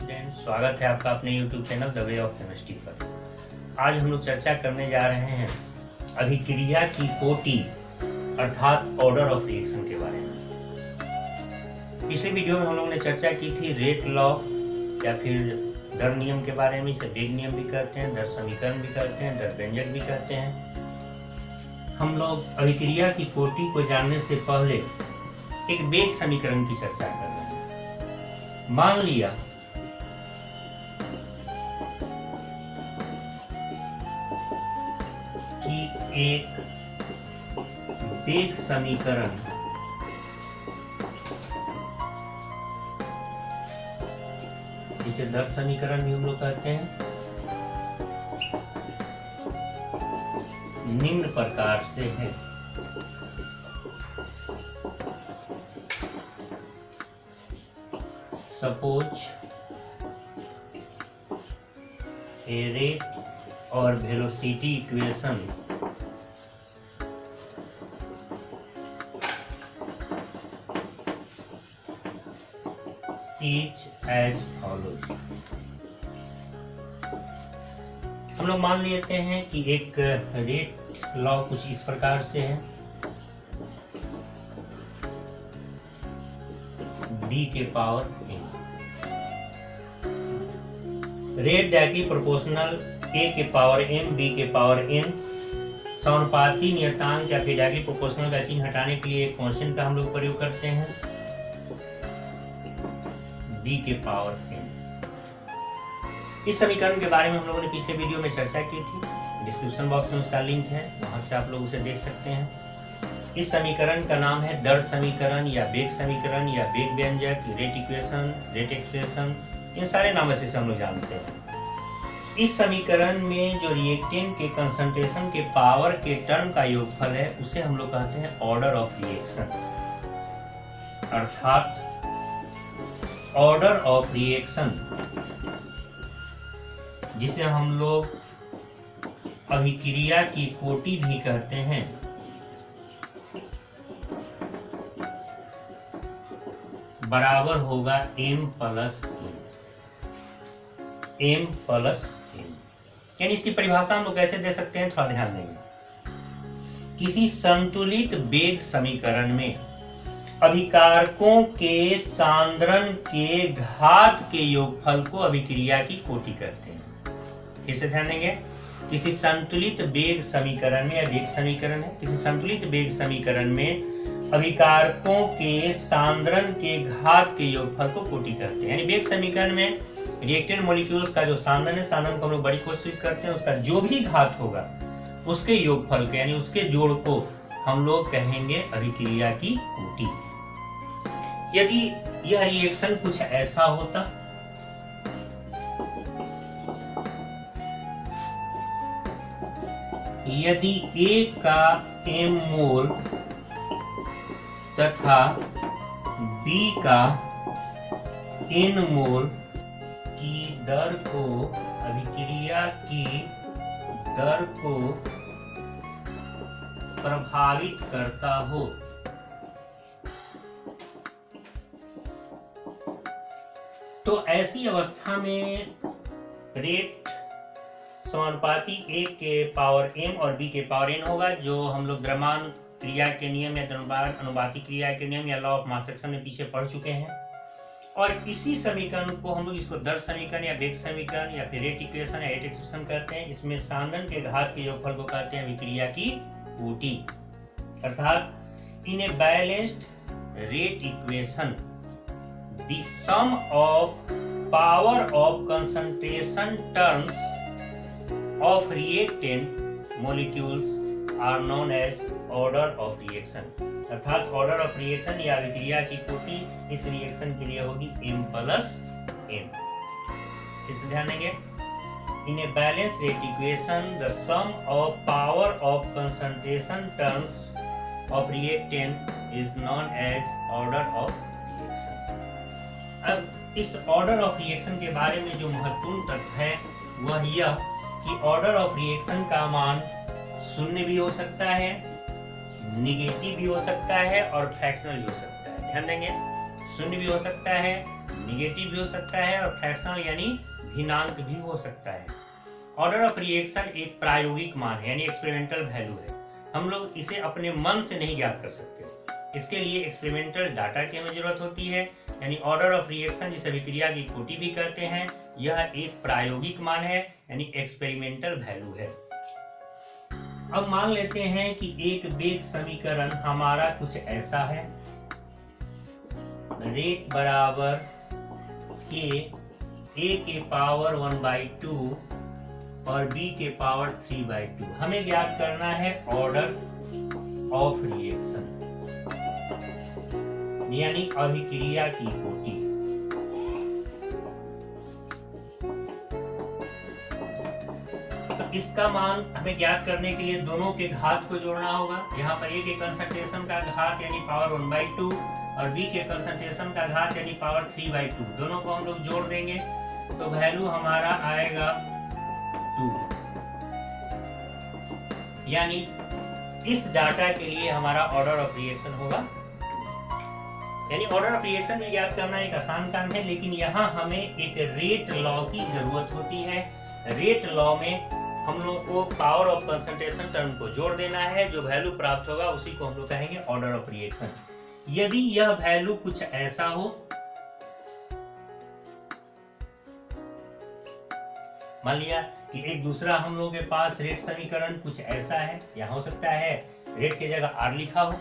Student, स्वागत है आपका अपने YouTube channel the way of chemistry पर। आज हम लोग चर्चा करने जा रहे हैं अभिक्रिया की कोटि अर्थात ऑर्डर ऑफ रिएक्शन के बारे में। पिछले वीडियो में हम लोगों ने चर्चा की थी रेट लॉ या फिर दर नियम के बारे में। इसे वेग नियम भी कहते हैं, दर समीकरण भी कहते हैं, दर व्यंजक भी कहते हैं। हम लोग अभिक्रिया की कोटि को जानने से पहले एक वेग समीकरण की चर्चा कर रहे हैं। मान लिया कि एक वेग समीकरण जिसे दर समीकरण भी हम लोग कहते हैं निम्न प्रकार से है। सपोज ए रेट और velocity equation is as follows. हम लोग मान लेते हैं कि एक रेट लॉ कुछ इस प्रकार से है। b के power n rate directly proportional a के पावर m b के पावर n। समानुपाती नियतांक या फिर डायरेक्टली प्रोपोर्शनल का चिन्ह हटाने के लिए एक कांस्टेंट का हम लोग प्रयोग करते हैं b के पावर n। इस समीकरण के बारे में हम लोगों ने पिछले वीडियो में चर्चा की थी। डिस्क्रिप्शन बॉक्स में उसका लिंक है, वहां से आप लोग उसे देख सकते हैं। इस समीकरण का नाम है दर समीकरण या वेग समीकरण या वेग व्यंजक, रेट इक्वेशन, रेट एक्सप्रेशन, इन सारे नामों से हम लोग जानते हैं। इस समीकरण में जो रिएक्टेंट के कंसंट्रेशन के पावर के टर्म का योगफल है उसे हम लोग कहते हैं ऑर्डर ऑफ रिएक्शन। अर्थात ऑर्डर ऑफ रिएक्शन जिसे हम लोग अभिक्रिया की कोटि भी कहते हैं, बराबर होगा m प्लस n। यानी इसकी परिभाषा हम लोग कैसे दे सकते हैं, थोड़ा ध्यान देंगे। किसी संतुलित वेग समीकरण में अभिकारकों के सांद्रण के घात के योगफल को अभिक्रिया की कोटि कहते हैं। फिर से ध्यान देंगे, किसी संतुलित वेग समीकरण में, या वेग समीकरण है, किसी संतुलित वेग समीकरण में अभिकारकों के सांद्रण के घात के योगफल को कोटि कहते हैं। यानी वेग समीकरण में रिएक्टेंट मॉलिक्यूल्स का जो सांद्रण है, सांद्रण को हम लोग बड़ी कोशिश करते हैं, उसका जो भी घात होगा उसके योगफल के यानी उसके जोड़ को हम लोग कहेंगे अभिक्रिया की कोटि। यदि यह रिएक्शन कुछ ऐसा होता, यदि A का m मोल तथा B का n मोल की दर को, अभिक्रिया की दर को प्रभावित करता हो, तो ऐसी अवस्था में रेट समानुपाती a के पावर m और b के पावर n होगा, जो हम लोग द्रव्यमान क्रिया के नियम या अनुपाती क्रिया के नियम या लॉ ऑफ मास एक्शन में पीछे पढ़ चुके हैं। और इसी समीकरण को हम लोग इसको दर समीकरण या वेग समीकरण या फिर रेट इक्वेशन या रेट एक्सप्रेशन कहते हैं। इसमें सांद्रण के घात के योगफल को कहते हैं अभिक्रिया की कोटि। अर्थात in a balanced rate equation the sum of power of concentration terms of reactant molecules are known as order of reaction। अर्थात ऑर्डर ऑफ रिएक्शन या अभिक्रिया की कोटि इस रिएक्शन के लिए होगी m प्लस n। इसे ध्यान देंगे, in a balance rate equation the sum of power of concentration terms of reactant is known as order of reaction. अब इस ऑर्डर ऑफ रिएक्शन के बारे में जो महत्वपूर्ण तथ्य है वह यह कि ऑर्डर ऑफ रिएक्शन का मान शून्य भी हो सकता है, निगेटिव भी हो सकता है और फ्रैक्शनल भी हो सकता है। ध्यान देंगे, शून्य भी हो सकता है, निगेटिव भी हो सकता है और फ्रैक्शनल यानी भिन्नांक भी हो सकता है। ऑर्डर ऑफ रिएक्शन एक प्रायोगिक मान है यानी एक्सपेरिमेंटल वैल्यू है। हम लोग इसे अपने मन से नहीं ज्ञात कर सकते, इसके लिए एक्सपेरिमेंटल डाटा की हमें जरूरत होती है। यानी ऑर्डर ऑफ रिएक्शन जिसे अभिक्रिया की कोटि भी कहते हैं, यह एक प्रायोगिक मान है यानी एक्सपेरिमेंटल वैल्यू है। अब मान लेते हैं कि एक वेग समीकरण हमारा कुछ ऐसा है, रेट बराबर के a के पावर 1/2 और b के पावर 3/2। हमें ज्ञात करना है ऑर्डर ऑफ रिएक्शन यानी अभिक्रिया की कोटि। तो इसका मान हमें ज्ञात करने के लिए दोनों के घात को जोड़ना होगा। यहाँ पर a के कंसंट्रेशन का घात यानी पावर 1/2 और b के कंसंट्रेशन का घात यानी पावर 3/2, दोनों को हम लोग जोड़ देंगे तो वैल्यू हमारा आएगा 2। यानी इस डाटा के लिए हमारा ऑर्डर ऑफ रिएक्शन होगा। यानी ऑर्डर ऑफ रिएक्शन भी ज्ञात करना एक आसान काम है, लेकिन यहाँ हमें एक रेट लॉ की जरूरत होती है। रेट लॉ में हम लोग को पावर ऑफ कंसंट्रेशन टर्म को जोड़ देना है, जो वैल्यू प्राप्त होगा उसी को हम लोग कहेंगे ऑर्डर ऑफ रिएक्शन। यदि यह वैल्यू कुछ ऐसा हो, मान लिया कि एक दूसरा हम लोगों के पास रेट समीकरण कुछ ऐसा है, यहाँ हो सकता है रेट की जगह आर लिखा हो।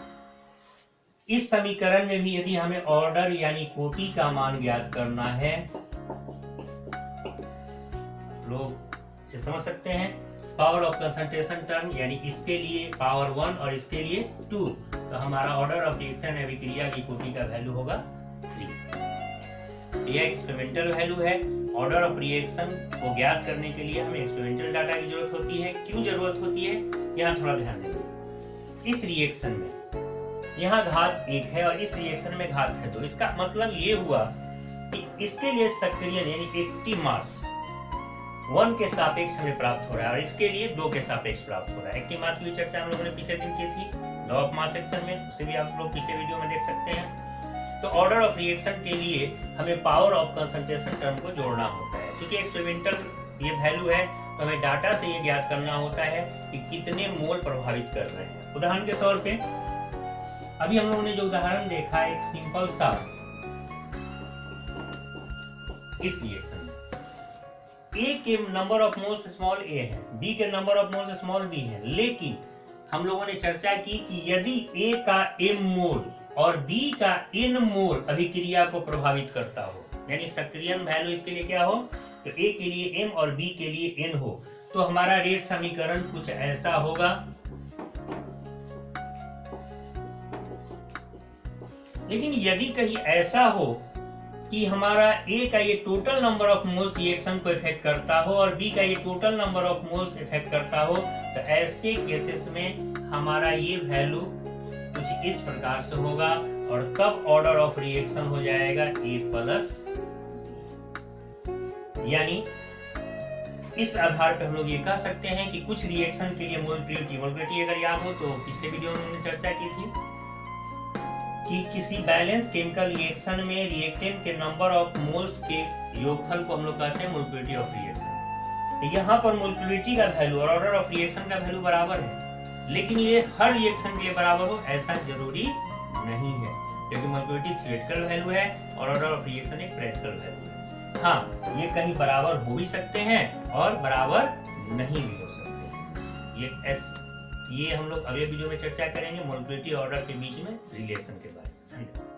इस समीकरण में भी यदि हमें ऑर्डर यानी कोटि का मान ज्ञात करना है, लोग इसे समझ सकते हैं। पावर ऑफ कंसंट्रेशन टर्म यानी इसके लिए पावर 1 और इसके लिए 2, तो हमारा ऑर्डर ऑफ रिएक्शन अभिक्रिया की कोटि का वैल्यू होगा 3। यह एक्सपेरिमेंटल वैल्यू है। ऑर्डर ऑफ रिएक्शन को ज्ञात करने के लिए हमें एक्सपेरिमेंटल डाटा की जरूरत होती है। क्यों जरूरत होती है, यहाँ थोड़ा ध्यान देंगे। इस रिएक्शन में यहाँ घात 1 है और इस रिएक्शन में घात है 2। इसका मतलब ये हुआ कि इसके लिए सक्रिय यानी एक्टिव मास 1 के सापेक्ष हमें प्राप्त हो रहा है और इसके लिए 2 के सापेक्ष प्राप्त हो रहा है। एक्टिव मास की चर्चा हम लोगों ने पिछले दिन की थी लॉ ऑफ मास सेक्शन में, उसे भी आप लोग पिछले वीडियो में देख सकते हैं। तो ऑर्डर ऑफ रिएक्शन के लिए हमें पावर ऑफ कंसंट्रेशन टर्म को जोड़ना होता है। क्योंकि एक्सपेरिमेंटल ये वैल्यू है तो हमें डाटा से ये ज्ञात करना होता है कि कितने मोल प्रभावित कर रहे हैं। उदाहरण के तौर पे अभी हम लोगों ने जो उदाहरण देखा, एक सिंपल सा इस रिएक्शन में A के number of moles small a है, B के number of moles small b है, लेकिन हम लोगों ने चर्चा की कि यदि A का m मोल और B का n मोल अभिक्रिया को प्रभावित करता हो, यानी सक्रियण वैल्यू इसके लिए क्या हो, तो A के लिए m और B के लिए n हो, तो हमारा रेट समीकरण कुछ ऐसा होगा। लेकिन यदि कहीं ऐसा हो कि हमारा A का ये total number of moles reaction को इफेक्ट करता हो और B का ये total number of moles effect करता हो, तो ऐसे केसेस में हमारा ये वैल्यू कुछ इस प्रकार से होगा और तब ऑर्डर ऑफ रिएक्शन हो जाएगा A+। यानी इस आधार पर हम लोग ये कह सकते हैं कि कुछ रिएक्शन के लिए मोलबिलिटी अगर याद हो तो पिछले वीडियो में हमने चर्चा की थी कि किसी बैलेंस केमिकल रिएक्शन में रिएक्टेंट के नंबर ऑफ मोल्स के योगफल को हम लोग कहते हैं मोलबिलिटी ऑफ रिएक्शन। यहाँ पर मोलबिलिटी का वैल्यू और ऑर्डर ऑफ रिएक्शन का वैल्यू बराबर है, लेकिन ये हर रिएक्शन के लिए बराबर हो ऐसा जरूरी नहीं है, क्योंकि मोलबिलिटी थ्योरेटिकल वैल्यू है और ऑर्डर ऑफ रिएक्शन एक प्रैक्टिकल वैल्यू है। हाँ, ये कहीं बराबर हो भी सकते हैं और बराबर नहीं भी हो सकते। ये हम लोग अगले वीडियो में चर्चा करेंगे मोलबिलिटी ऑर्डर के बीच में रिलेशन के बारे में। धन्यवाद।